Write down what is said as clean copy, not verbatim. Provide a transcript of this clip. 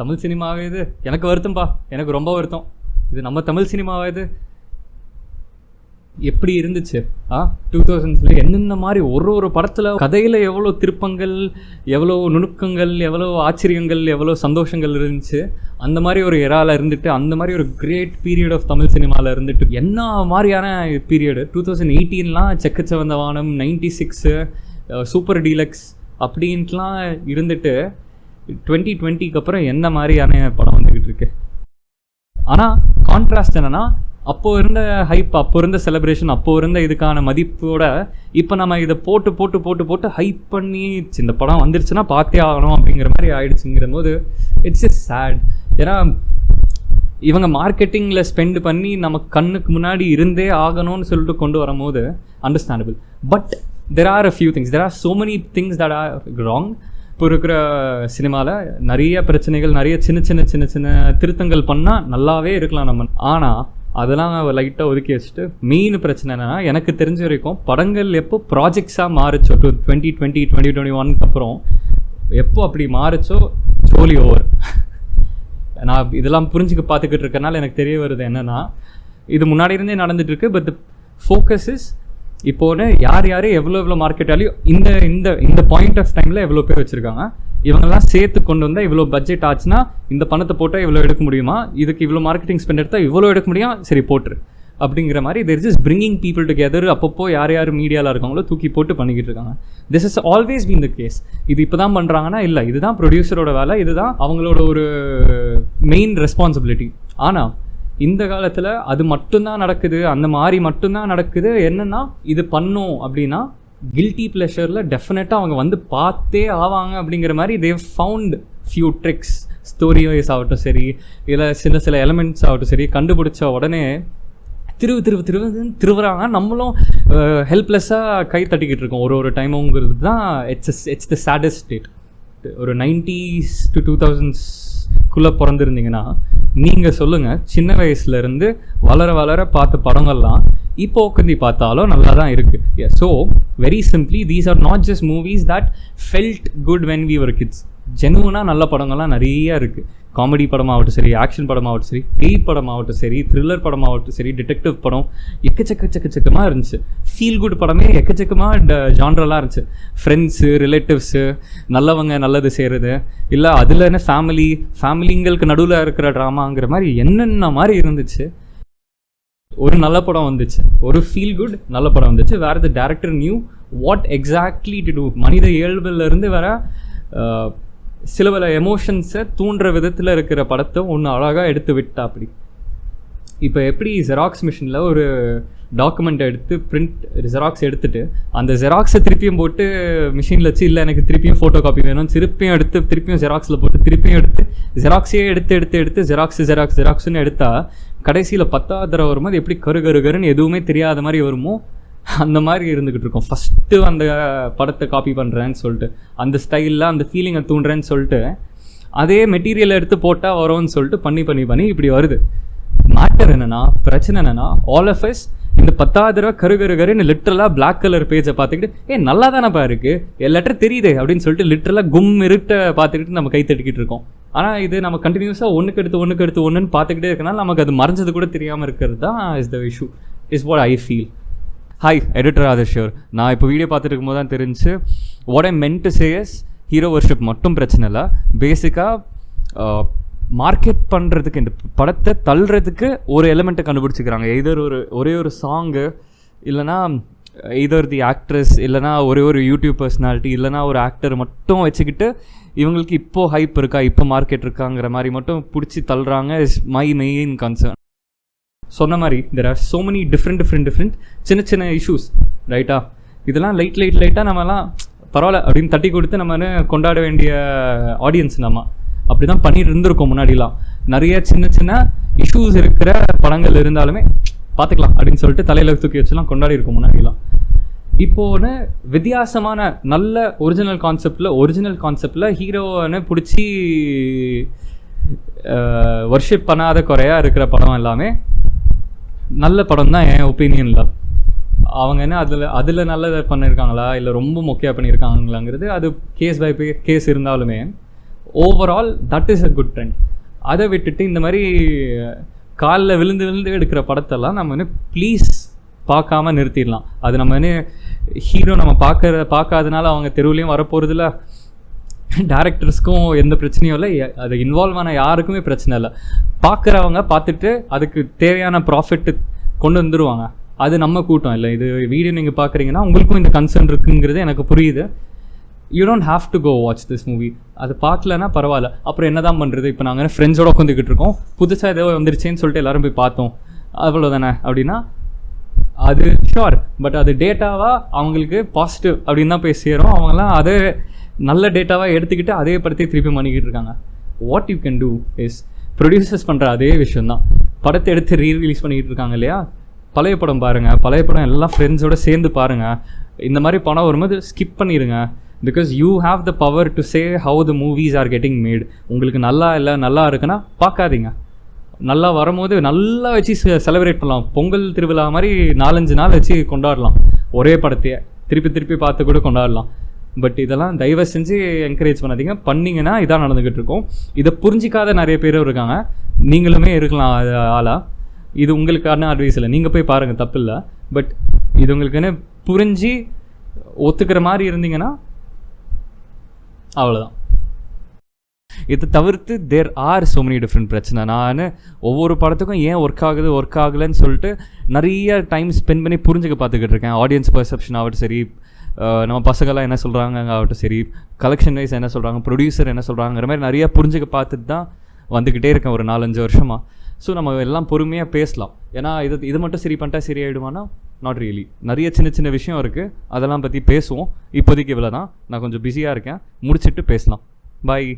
தமிழ் சினிமாவே இது? எனக்கு வருத்தம்பா, எனக்கு ரொம்ப வருத்தம். இது நம்ம தமிழ் சினிமாவே இது? எப்படி இருந்துச்சு 2000s என்னென்ன மாதிரி ஒரு படத்தில் கதையில் எவ்வளோ திருப்பங்கள், எவ்வளோ நுணுக்கங்கள், எவ்வளோ ஆச்சரியங்கள், எவ்வளோ சந்தோஷங்கள் இருந்துச்சு. அந்த மாதிரி ஒரு எராவில் இருந்துட்டு, அந்த மாதிரி ஒரு கிரேட் பீரியட் ஆஃப் தமிழ் சினிமாவில் இருந்துட்டு, என்ன மாதிரியான பீரியடு 2018லாம் செக்கச்சவந்த வானம், 96 சூப்பர் டீலக்ஸ் அப்படின்ட்டுலாம் இருந்துட்டு 2020க்கு அப்புறம் என்ன மாதிரியான படம் வந்துக்கிட்டு இருக்கு. ஆனால் கான்ட்ராஸ்ட் என்னென்னா, அப்போது இருந்த ஹைப், அப்போ இருந்த செலிப்ரேஷன், அப்போது இருந்த இதுக்கான மதிப்போட இப்போ நம்ம இதை போட்டு போட்டு போட்டு போட்டு ஹைப் பண்ணி இந்த படம் வந்துருச்சுன்னா பார்த்தே ஆகணும் அப்படிங்கிற மாதிரி ஆயிடுச்சுங்கிற போது இட்ஸ் இஸ் சேட். ஏன்னா இவங்க மார்க்கெட்டிங்கில் ஸ்பெண்ட் பண்ணி நம்ம கண்ணுக்கு முன்னாடி இருந்தே ஆகணும்னு சொல்லிட்டு கொண்டு வரும்போது understandable. But there are a few things, there are so many things that R wrong. இப்போ இருக்கிற சினிமாவில் நிறைய பிரச்சனைகள், நிறைய சின்ன சின்ன சின்ன சின்ன திருத்தங்கள் பண்ணால் நல்லாவே இருக்கலாம் நம்ம. ஆனால் அதெல்லாம் லைட்டாக ஒதுக்கி வச்சுட்டு மெயின் பிரச்சனை என்னென்னா, எனக்கு தெரிஞ்ச வரைக்கும் படங்கள் எப்போ ப்ராஜெக்ட்ஸாக மாறிச்சோ 2020 2021க்கு அப்புறம் எப்போ அப்படி மாறிச்சோ ஜோலி ஓவர். நான் இதெல்லாம் புரிஞ்சுக்க பார்த்துக்கிட்டு இருக்கனால எனக்கு தெரிய வருது என்னென்னா, இது முன்னாடி இருந்தே நடந்துகிட்ருக்கு. பட் ஃபோக்கஸ் இஸ் இப்போது யார் எவ்வளோ மார்க்கெட் வேல்யூ இந்த பாயிண்ட் ஆஃப் டைமில் எவ்வளோ பேர் வச்சுருக்காங்க, இவங்கெல்லாம் சேர்த்து கொண்டு வந்தால் இவ்வளோ பட்ஜெட் ஆச்சுன்னா இந்த பணத்தை போட்டால் இவ்வளோ எடுக்க முடியுமா, இதுக்கு இவ்வளோ மார்க்கெட்டிங் ஸ்பெண்ட் எடுத்தால் இவ்வளோ எடுக்க முடியும், சரி போட்டுரு அப்படிங்கிற மாதிரி there is bringing people together. அப்பப்போ யார் மீடியாவில் இருக்காங்களோ தூக்கி போட்டு பண்ணிக்கிட்டு இருக்காங்க. This is always been the case. இது இப்போ தான் பண்ணுறாங்கன்னா இல்லை, இதுதான் ப்ரொடியூசரோட வேலை, இதுதான் அவங்களோட ஒரு மெயின் ரெஸ்பான்சிபிலிட்டி. ஆனால் இந்த காலத்தில் அது மட்டும்தான் நடக்குது, அந்த மாதிரி மட்டும்தான் நடக்குது. என்னென்னா இது பண்ணோம் அப்படின்னா கில்ட்டி ப்ளஷரில் டெஃபினட்டாக அவங்க வந்து பார்த்தே ஆவாங்க அப்படிங்கிற மாதிரி they found few tricks, story wise ஆகட்டும் சரி, இல்லை சில எலமெண்ட்ஸ் ஆகட்டும் சரி, கண்டுபிடிச்ச உடனே திருவுறாங்க. நம்மளும் ஹெல்ப்லெஸ்ஸாக கை தட்டிக்கிட்டு இருக்கோம் ஒரு டைமுங்கிறது தான். It's the saddest state. ஒரு 90s to 2000sக்குள்ளே பிறந்திருந்தீங்கன்னா நீங்கள் சொல்லுங்கள், சின்ன வயசுலேருந்து வளர பார்த்த படங்கள்லாம் இப்போ உட்காந்து பார்த்தாலும் நல்லா தான் இருக்குது. So very simply, these are not just movies that felt good when we were kids. ஜெனுவனாக நல்ல படங்கள்லாம் நிறையா இருக்குது. காமெடி படமாகட்டும் சரி, ஆக்ஷன் படமாகட்டும் சரி, பேய் படமாகட்டும் சரி, த்ரில்லர் படமாகட்டும் சரி, டிடெக்டிவ் படம் எக்கச்சக்கமாக இருந்துச்சு. ஃபீல் குட் படமே எக்கச்சக்கமாக ஜான்ரலாக இருந்துச்சு. ஃப்ரெண்ட்ஸு, ரிலேட்டிவ்ஸு, நல்லவங்க நல்லது செய்கிறது, இல்லை அதில் என்ன ஃபேமிலிங்களுக்கு நடுவில் இருக்கிற ட்ராமாங்கிற மாதிரி என்னென்ன மாதிரி இருந்துச்சு. ஒரு நல்ல படம் வந்துச்சு, ஒரு ஃபீல் குட் நல்ல படம் வந்துச்சு. வேறு the director knew what exactly to do. மனித இயல்புலேருந்து வர சில எமோஷன்ஸை தூண்டுற விதத்தில் இருக்கிற படத்தை ஒன்று அழகாக எடுத்து விட்டா. அப்படி இப்போ எப்படி ஜெராக்ஸ் மிஷினில் ஒரு டாக்குமெண்ட்டை எடுத்து ஜெராக்ஸ் எடுத்துகிட்டு அந்த ஜெராக்ஸை திருப்பியும் போட்டு மிஷினில் வச்சு, இல்லை எனக்கு திருப்பியும் ஃபோட்டோ காப்பி வேணும், திருப்பியும் ஜெராக்ஸில் போட்டு திருப்பியும் எடுத்து ஜெராக்ஸையே எடுத்து ஜெராக்ஸ்னு எடுத்தால் கடைசியில் 10வது தடவை வரும்போது எப்படி கருன்னு எதுவுமே தெரியாத மாதிரி வருமோ அந்த மாதிரி இருந்துக்கிட்டு இருக்கோம். ஃபஸ்ட்டு அந்த படத்தை காப்பி பண்ணுறேன்னு சொல்லிட்டு, அந்த ஸ்டைலில் அந்த ஃபீலிங்கை தூண்டுறேன்னு சொல்லிட்டு, அதே மெட்டீரியலை எடுத்து போட்டால் வரோன்னு சொல்லிட்டு பண்ணி இப்படி வருது. மேட்டர் என்னென்னா, பிரச்சனை என்னென்னா, ஆல் ஆஃப் அஸ் இந்த 10வது தடவை கருன்னு லிட்டரலாக பிளாக் கலர் பேஜை பார்த்துக்கிட்டு நல்லா தானேப்பா இருக்குது, லெட்டர் தெரியுது அப்படின்னு சொல்லிட்டு லிட்டரலாக இருட்டை பார்த்துக்கிட்டு நம்ம கை தட்டிக்கிட்டு இருக்கோம். ஆனால் இது நம்ம கண்டினியூஸாக ஒன்றுக்கு எடுத்து ஒன்றுன்னு பார்த்துக்கிட்டே இருக்கனால நமக்கு அது மறைஞ்சது கூட தெரியாமல் இருக்கிறது தான் is the issue, is what I feel. Hi, editor ஆதிஷ்யூர். நான் இப்போ வீடியோ பார்த்துட்டு இருக்கும்போது தான் தெரிஞ்சு what I meant to say is hero worship மட்டும் பிரச்சனை இல்லை. பேசிக்காக மார்க்கெட் பண்ணுறதுக்கு, இந்த படத்தை தள்ளுறதுக்கு ஒரு எலிமெண்ட்டை கண்டுபிடிச்சிக்கிறாங்க. எதர் ஒரே ஒரு சாங்கு, இல்லைனா எதர் தி ஆக்ட்ரஸ், இல்லைனா ஒரு யூடியூப் பர்சனாலிட்டி, இல்லைனா ஒரு ஆக்டர் மட்டும் வச்சுக்கிட்டு இவங்களுக்கு இப்போது ஹைப் இருக்கா, இப்போ மார்க்கெட் இருக்காங்கிற மாதிரி மட்டும் பிடிச்சி தள்ளுறாங்க. Is my main concern. சொன்ன மாதிரி there are so many different சின்ன இஷ்யூஸ், ரைட்டா? இதெல்லாம் லைட்டாக நம்மலாம் பரவாயில்ல அப்படின்னு தட்டி கொடுத்து நம்ம கொண்டாட வேண்டிய ஆடியன்ஸ் நம்ம அப்படி தான் பண்ணிட்டு இருந்திருக்கோம். முன்னாடிலாம் நிறைய சின்ன இஷ்யூஸ் இருக்கிற படங்கள் இருந்தாலுமே பார்த்துக்கலாம் அப்படின்னு சொல்லிட்டு தலையில் தூக்கி வச்சுலாம் கொண்டாடி இருக்கோம் முன்னாடிலாம். இப்போது வித்தியாசமான நல்ல ஒரிஜினல் கான்செப்டில் ஹீரோனை பிடிச்சி வர்ஷிப் பண்ணாத குறையாக இருக்கிற படம் எல்லாமே நல்ல படம் தான் என் ஒப்பீனியனில். அவங்க என்ன அதில் நல்லதை பண்ணியிருக்காங்களா இல்லை ரொம்ப மொக்கையாக பண்ணியிருக்காங்களாங்கிறது அது கேஸ் பை கேஸ் இருந்தாலுமே overall that is a good trend. அதை விட்டுட்டு இந்த மாதிரி காலில் விழுந்து விழுந்து எடுக்கிற படத்தெல்லாம் நம்ம வந்து ப்ளீஸ் பார்க்காம நிறுத்திடலாம். அது நம்ம வந்து ஹீரோ நம்ம பார்க்காதனால அவங்க தெருவுலேயும் வரப்போகிறதில்ல, டேரக்டர்ஸ்க்கும் எந்த பிரச்சனையும் இல்லை, அது இன்வால்வ் ஆன யாருக்குமே பிரச்சனை இல்லை. பார்க்குறவங்க பார்த்துட்டு அதுக்கு தேவையான ப்ராஃபிட்டு கொண்டு வந்துடுவாங்க. அது நம்ம கூட்டம் இல்லை. இது வீடியோ நீங்கள் பார்க்குறீங்கன்னா உங்களுக்கும் இந்த கன்சர்ன் இருக்குங்கிறது எனக்கு புரியுது. You don't have to go watch this movie. அது பார்க்கலன்னா பரவாயில்ல. அப்புறம் என்ன தான் பண்ணுறது? இப்போ நாங்கள் ஃப்ரெண்ட்ஸோடு உட்காந்துக்கிட்டு இருக்கோம், புதுசாக ஏதோ வந்துருச்சேன்னு சொல்லிட்டு எல்லோரும் போய் பார்த்தோம், அவ்வளோதானே அப்படின்னா அது ஷுவர். பட் அது டேட்டாவாக அவங்களுக்கு பாசிட்டிவ் அப்படின்னு தான் போய் சேரும். அவங்களாம் அதே நல்ல டேட்டாவாக எடுத்துக்கிட்டு அதே படத்தை திருப்பி பண்ணிக்கிட்டு இருக்காங்க. What you can do is producers பண்ணுற அதே விஷயந்தான். படத்தை எடுத்து ரீரிலீஸ் பண்ணிக்கிட்டு இருக்காங்க இல்லையா, பழைய படம் பாருங்கள், பழைய படம் எல்லாம் ஃப்ரெண்ட்ஸோடு சேர்ந்து பாருங்கள். இந்த மாதிரி படம் வரும்போது ஸ்கிப் பண்ணிடுங்க. Because you have the power to say how the movies are getting mad. உங்களுக்கு நல்லா இல்லை நல்லா இருக்குன்னா பார்க்காதீங்க. நல்லா வரும்போது நல்லா வச்சு செலிப்ரேட் பண்ணலாம். பொங்கல் திருவிழா மாதிரி 4-5 நாள் வச்சு கொண்டாடலாம். ஒரே படத்தையே திருப்பி திருப்பி பார்த்து கூட கொண்டாடலாம். பட் இதெல்லாம் தயவு செஞ்சு என்கரேஜ் பண்ணாதீங்க. பண்ணிங்கன்னா இதான் நடந்துக்கிட்டு இருக்கோம். இதை புரிஞ்சிக்காத நிறைய பேரும் இருக்காங்க, நீங்களுமே இருக்கலாம் ஆளாக. இது உங்களுக்கான அட்வைஸ் இல்லை, நீங்கள் போய் பாருங்கள், தப்பு இல்லை. பட் இது உங்களுக்குன்னு புரிஞ்சு ஒத்துக்கிற மாதிரி இருந்தீங்கன்னா அவ்வளோதான். இதை தவிர்த்து there are so many different பிரச்சனை. நான் ஒவ்வொரு படத்துக்கும் ஏன் ஒர்க் ஆகலைன்னு சொல்லிட்டு நிறைய டைம் ஸ்பெண்ட் பண்ணி புரிஞ்சுக்க பார்த்துக்கிட்டு இருக்கேன். ஆடியன்ஸ் பர்செப்ஷன் ஆகட்டும் சரி, நம்ம பசங்கள்லாம் என்ன சொல்கிறாங்க ஆகட்டும் சரி, கலெக்ஷன் வைஸ் என்ன சொல்கிறாங்க, ப்ரொடியூசர் என்ன சொல்கிறாங்கிற மாதிரி நிறையா புரிஞ்சுக்க பார்த்துட்டு தான் வந்துக்கிட்டே இருக்கேன் ஒரு 4-5 வருஷமாக. ஸோ நம்ம எல்லாம் பொறுமையாக பேசலாம். ஏன்னா இது மட்டும் சரி பண்ணிட்டா சரி ஆகிடுமானா நாட் ரியலி. நிறைய சின்ன சின்ன விஷயம் இருக்குது, அதெல்லாம் பற்றி பேசுவோம். இப்போதைக்கு இவ்வளோ தான். நான் கொஞ்சம் பிஸியாக இருக்கேன், முடிச்சுட்டு பேசலாம். பாய்.